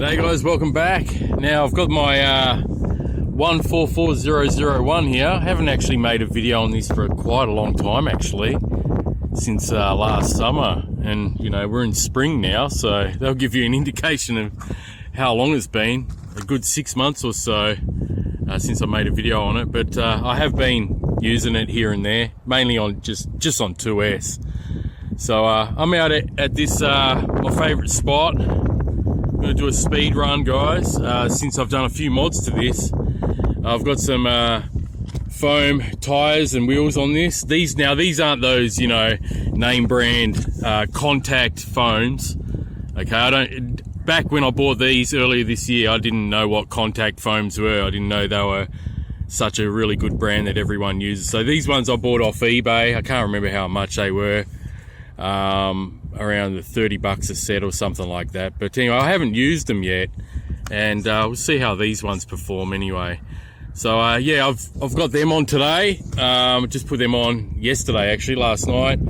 Hey guys, welcome back. Now I've got my 144001 here. I haven't actually made a video on this for quite a long time actually, since last summer, and you know we're in spring now, so that'll give you an indication of how long it's been. A good 6 months or so since I made a video on it, but I have been using it here and there, mainly on just on 2S. So I'm out at this my favourite spot. I'm going to do a speed run, guys, since I've done a few mods to this. I've got some foam tyres and wheels on this. These aren't those, you know, name brand contact foams. Okay, back when I bought these earlier this year, I didn't know what contact foams were. I didn't know they were such a really good brand that everyone uses. So these ones I bought off eBay. I can't remember how much they were. Around the 30 bucks a set or something like that. But anyway, I haven't used them yet, and we'll see how these ones perform anyway. So yeah, I've got them on today. Just put them on yesterday, actually, last night.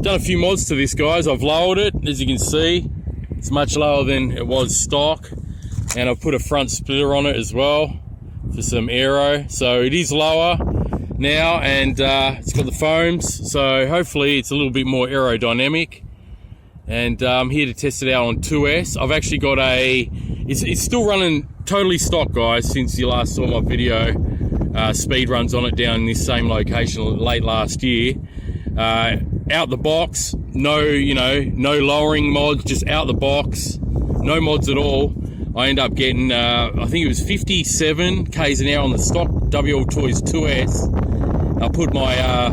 Done a few mods to this, guys. I've lowered it, as you can see. It's much lower than it was stock, and I've put a front splitter on it as well for some aero. So it is lower now, and it's got the foams, so hopefully it's a little bit more aerodynamic. And I'm here to test it out on 2S. I've actually got it's still running totally stock, guys, since you last saw my video. Speed runs on it down in this same location late last year. Out the box, no lowering mods, just out the box, no mods at all. I end up getting, I think it was 57 k's an hour on the stock WLtoys 2S. I put my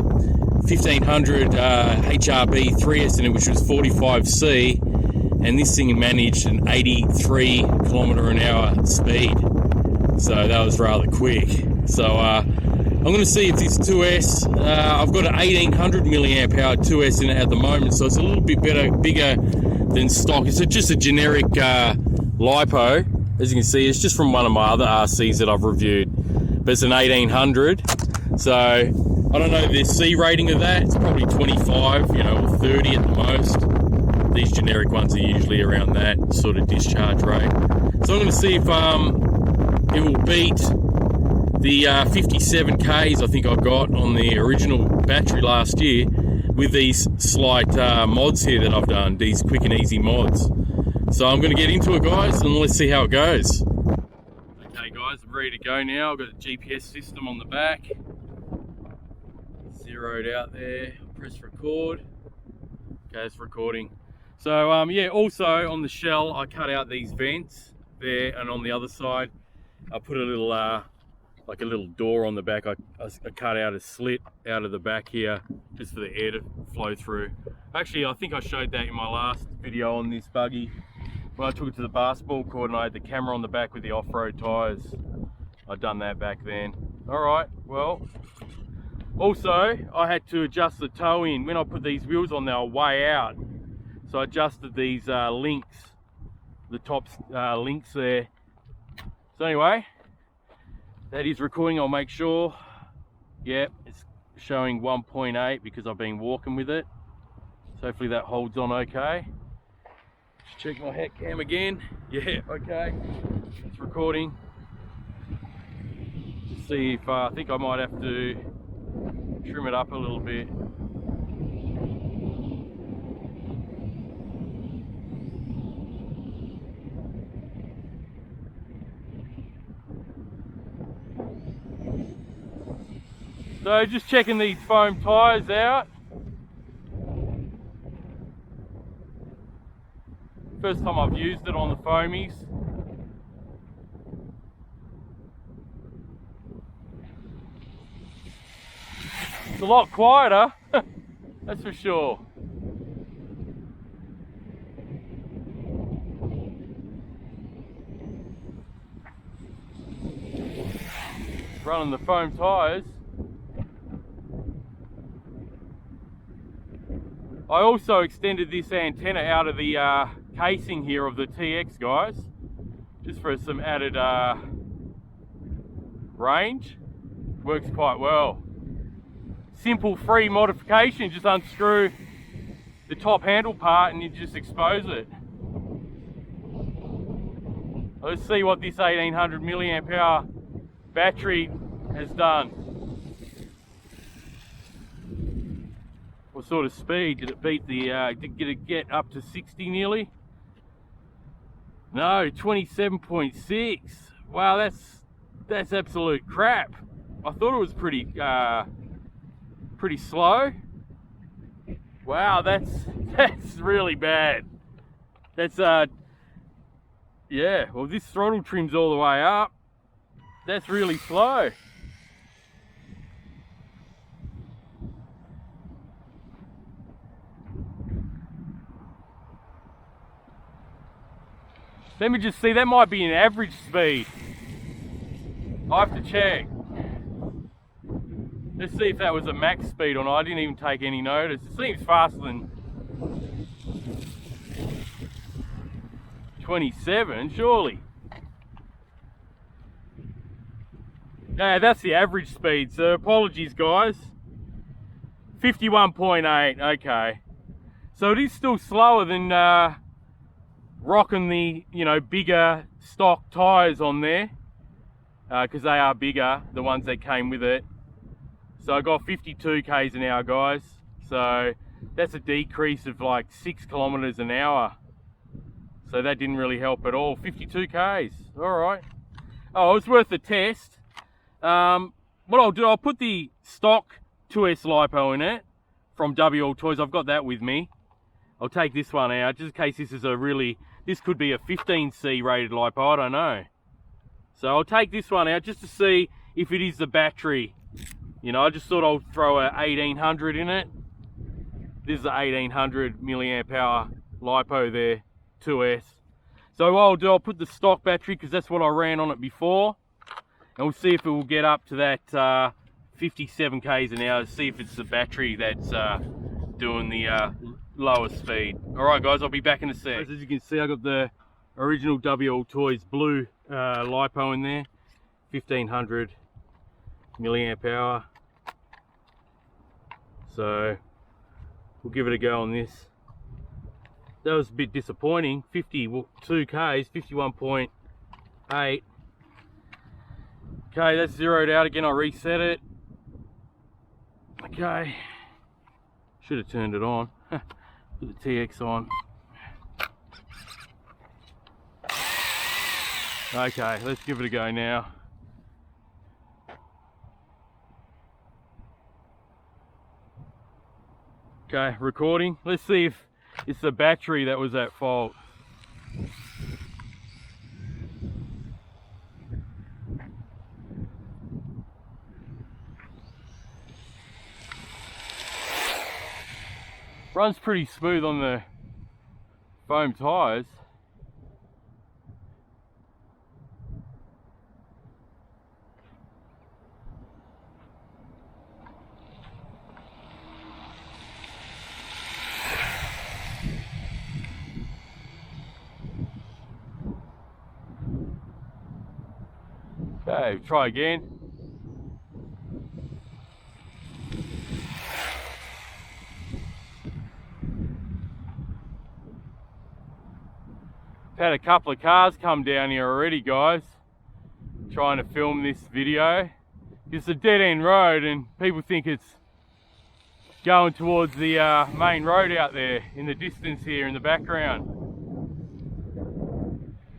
1500 HRB 3S in it, which was 45C, and this thing managed an 83 kilometre an hour speed. So that was rather quick. So I'm going to see if this 2S, I've got an 1800 milliamp hour 2S in it at the moment, so it's a little bit bigger than stock. It's just a generic LiPo. As you can see, it's just from one of my other RCs that I've reviewed, but it's an 1800. So I don't know the C rating of that. It's probably 25, you know, or 30 at the most. These generic ones are usually around that sort of discharge rate. So I'm going to see if it will beat the 57 Ks I think I got on the original battery last year with these slight mods here that I've done, these quick and easy mods. So I'm going to get into it, guys, and let's see how it goes. Okay, guys, I'm ready to go now. I've got a GPS system on the back. Zeroed out there. Press record. Okay, it's recording. So yeah, also on the shell I cut out these vents there, and on the other side I put a little like a little door on the back. I cut out a slit out of the back here just for the air to flow through. Actually, I think I showed that in my last video on this buggy when I took it to the basketball court and I had the camera on the back with the off-road tyres. I'd done that back then. Alright, well, also I had to adjust the toe in. When I put these wheels on, they were way out, so I adjusted these links, the top links there. So anyway, that is recording. I'll make sure. Yep, it's showing 1.8 because I've been walking with it, so hopefully that holds on okay. Just check my head cam again. Yeah, okay, it's recording. Just see if I think I might have to trim it up a little bit. So just checking these foam tyres out. First time I've used it on the foamies. It's a lot quieter, that's for sure. Running the foam tyres. I also extended this antenna out of the casing here of the TX, guys, just for some added range. Works quite well. Simple free modification, just unscrew the top handle part and you just expose it. Let's see what this 1800 milliamp hour battery has done. What sort of speed did it beat the? Did it get up to 60 nearly? No, 27.6. Wow, that's absolute crap. I thought it was pretty slow. Wow, that's really bad. That's yeah. Well, this throttle trim's all the way up. That's really slow. Let me just see, that might be an average speed. I have to check. Let's see if that was a max speed or not. I didn't even take any notice. It seems faster than 27, surely. Yeah, that's the average speed, so apologies guys. 51.8, okay. So it is still slower than rocking the, you know, bigger stock tyres on there, because they are bigger, the ones that came with it. So I got 52 k's an hour, guys. So that's a decrease of like 6 kilometers an hour. So that didn't really help at all. 52 k's, all right. Oh, it was worth the test. What I'll do, I'll put the stock 2S LiPo in it from WLtoys. I've got that with me. I'll take this one out just in case this is a really, this could be a 15C rated LiPo, I don't know. So I'll take this one out just to see if it is the battery. You know, I just thought I'll throw a 1800 in it. This is a 1800 milliamp hour LiPo there, 2S. So what I'll do, I'll put the stock battery because that's what I ran on it before. And we'll see if it will get up to that 57 k's an hour, see if it's the battery that's doing the lower speed. Alright guys, I'll be back in a sec. As you can see, I got the original WLtoys blue LiPo in there, 1500 milliamp hour. So we'll give it a go on this. That was a bit disappointing. 52 k's, 51.8. Okay, that's zeroed out again. I'll reset it. Okay, should have turned it on. Put the TX on. Okay, let's give it a go now. Okay, recording. Let's see if it's the battery that was at fault. Runs pretty smooth on the foam tyres. Okay, try again. Had a couple of cars come down here already, guys, trying to film this video. It's a dead-end road and people think it's going towards the main road out there in the distance here in the background.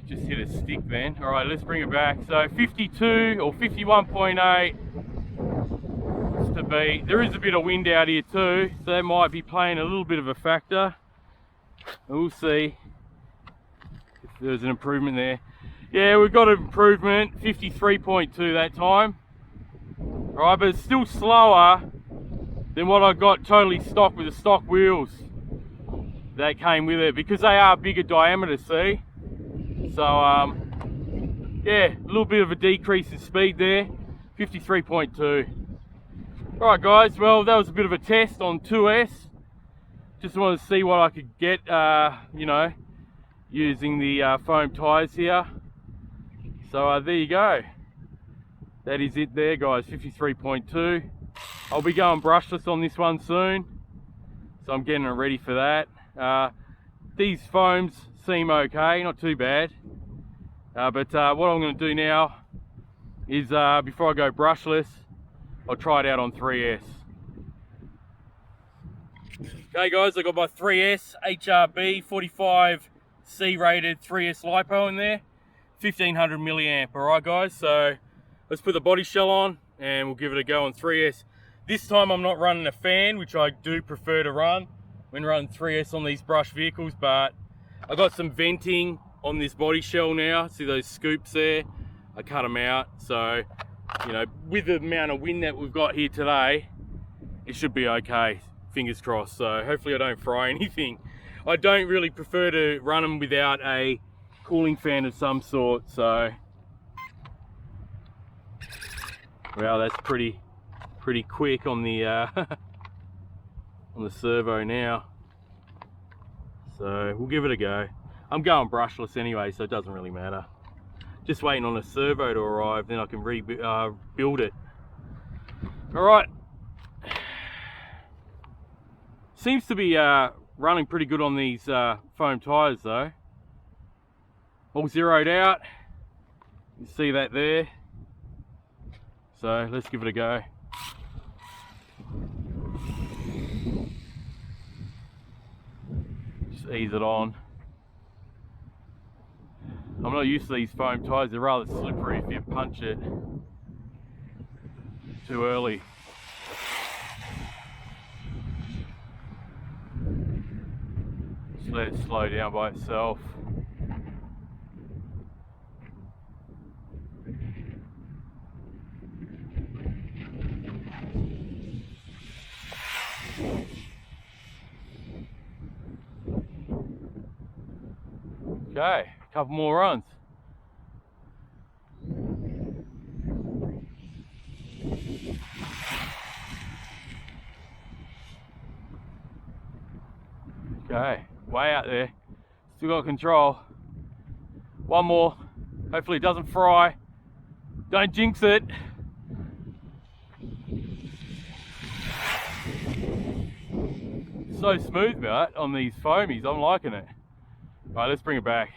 Just hit a stick then. All right, let's bring it back. So 52 or 51.8 is to beat. There is a bit of wind out here too, so that might be playing a little bit of a factor. We'll see if there's an improvement there. Yeah, we've got an improvement, 53.2 that time. All right, but it's still slower than what I got totally stock with the stock wheels that came with it, because they are bigger diameter, see? So yeah, a little bit of a decrease in speed there, 53.2. All right guys, well that was a bit of a test on 2S. Just wanted to see what I could get, you know, using the foam tyres here. So there you go. That is it there guys, 53.2. I'll be going brushless on this one soon, so I'm getting it ready for that. These foams seem okay, not too bad. But what I'm going to do now is before I go brushless, I'll try it out on 3S. Okay guys, I got my 3S HRB 45C rated 3S LiPo in there, 1500 milliamp. Alright guys, so let's put the body shell on and we'll give it a go on 3S. This time I'm not running a fan, which I do prefer to run when running 3S on these brush vehicles, but I got some venting on this body shell now. See those scoops there? I cut them out, so you know, with the amount of wind that we've got here today, it should be okay. Fingers crossed. So hopefully I don't fry anything. I don't really prefer to run them without a cooling fan of some sort. So wow, that's pretty quick on the on the servo now. So we'll give it a go. I'm going brushless anyway, so it doesn't really matter. Just waiting on a servo to arrive, then I can build it. All right. Seems to be running pretty good on these foam tyres though. All zeroed out. You see that there. So let's give it a go. Just ease it on. I'm not used to these foam tyres, they're rather slippery if you punch it too early. Just let it slow down by itself. Okay, a couple more runs. Okay, way out there. Still got control. One more. Hopefully it doesn't fry. Don't jinx it. So smooth, mate, on these foamies. I'm liking it. All right, let's bring it back.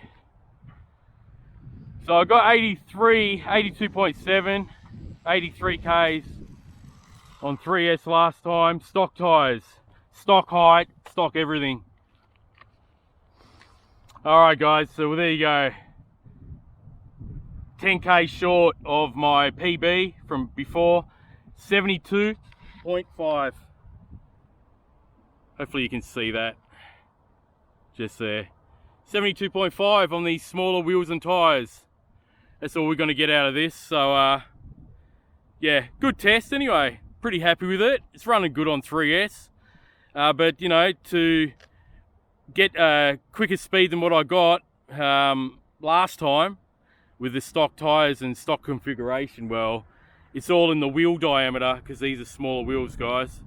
So I got 83, 82.7, 83 Ks on 3S last time. Stock tyres, stock height, stock everything. All right, guys, so there you go. 10K short of my PB from before, 72.5. Hopefully you can see that just there. 72.5 on these smaller wheels and tyres. That's all we're going to get out of this. So yeah, good test anyway. Pretty happy with it. It's running good on 3S. But you know, to get quicker speed than what I got last time with the stock tyres and stock configuration, well, it's all in the wheel diameter because these are smaller wheels, guys.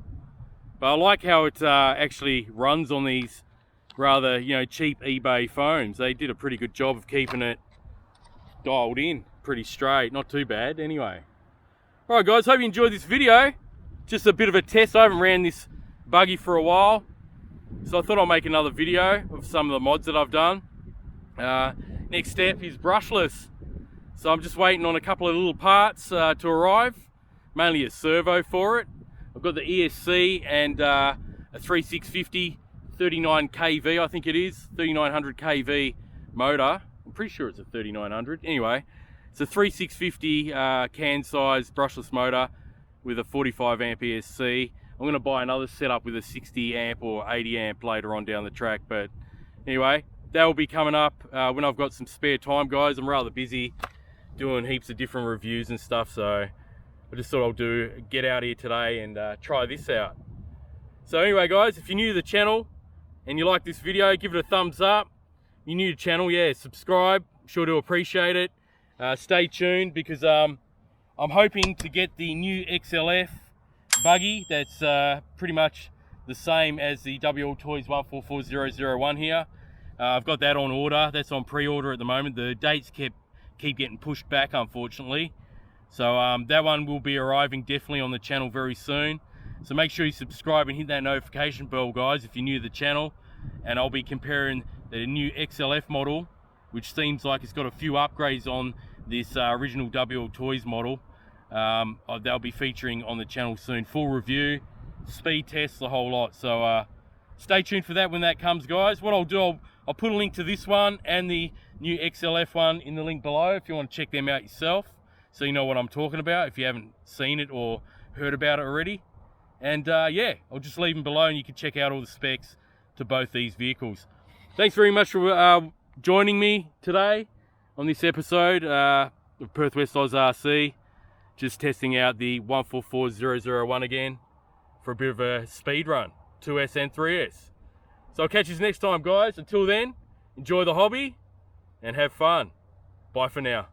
But I like how it actually runs on these rather, you know, cheap eBay foams. They did a pretty good job of keeping it dialed in pretty straight. Not too bad anyway. All right, guys, hope you enjoyed this video. Just a bit of a test. I haven't ran this buggy for a while, so I thought I'll make another video of some of the mods that I've done. Next step is brushless. So I'm just waiting on a couple of little parts to arrive, mainly a servo for it. I've got the ESC and a 3650 39 kV, I think it is, 3900 kV motor. I'm pretty sure it's a 3900. Anyway, it's a 3650 can size brushless motor with a 45 amp ESC. I'm going to buy another setup with a 60 amp or 80 amp later on down the track. But anyway, that will be coming up when I've got some spare time, guys. I'm rather busy doing heaps of different reviews and stuff, so I just thought I'll get out here today and try this out. So anyway, guys, if you're new to the channel and you like this video, give it a thumbs up. If you're new to the channel, yeah, subscribe. I'm sure to appreciate it. Stay tuned because I'm hoping to get the new XLF buggy that's pretty much the same as the WLtoys 144001 here. I've got that on order. That's on pre-order at the moment. The dates keep getting pushed back, unfortunately. So that one will be arriving definitely on the channel very soon. So make sure you subscribe and hit that notification bell, guys, if you're new to the channel. And I'll be comparing the new XLF model which seems like it's got a few upgrades on this original WLtoys model. They'll be featuring on the channel soon. Full review, speed tests, the whole lot. So stay tuned for that when that comes, guys. What I'll do, I'll put a link to this one and the new XLF one in the link below if you want to check them out yourself, so you know what I'm talking about if you haven't seen it or heard about it already. And yeah, I'll just leave them below and you can check out all the specs to both these vehicles. Thanks very much for joining me today on this episode of Perth WLtoys RC. Just testing out the 144001 again for a bit of a speed run, 2S and 3S. So I'll catch you next time, guys. Until then, enjoy the hobby and have fun. Bye for now.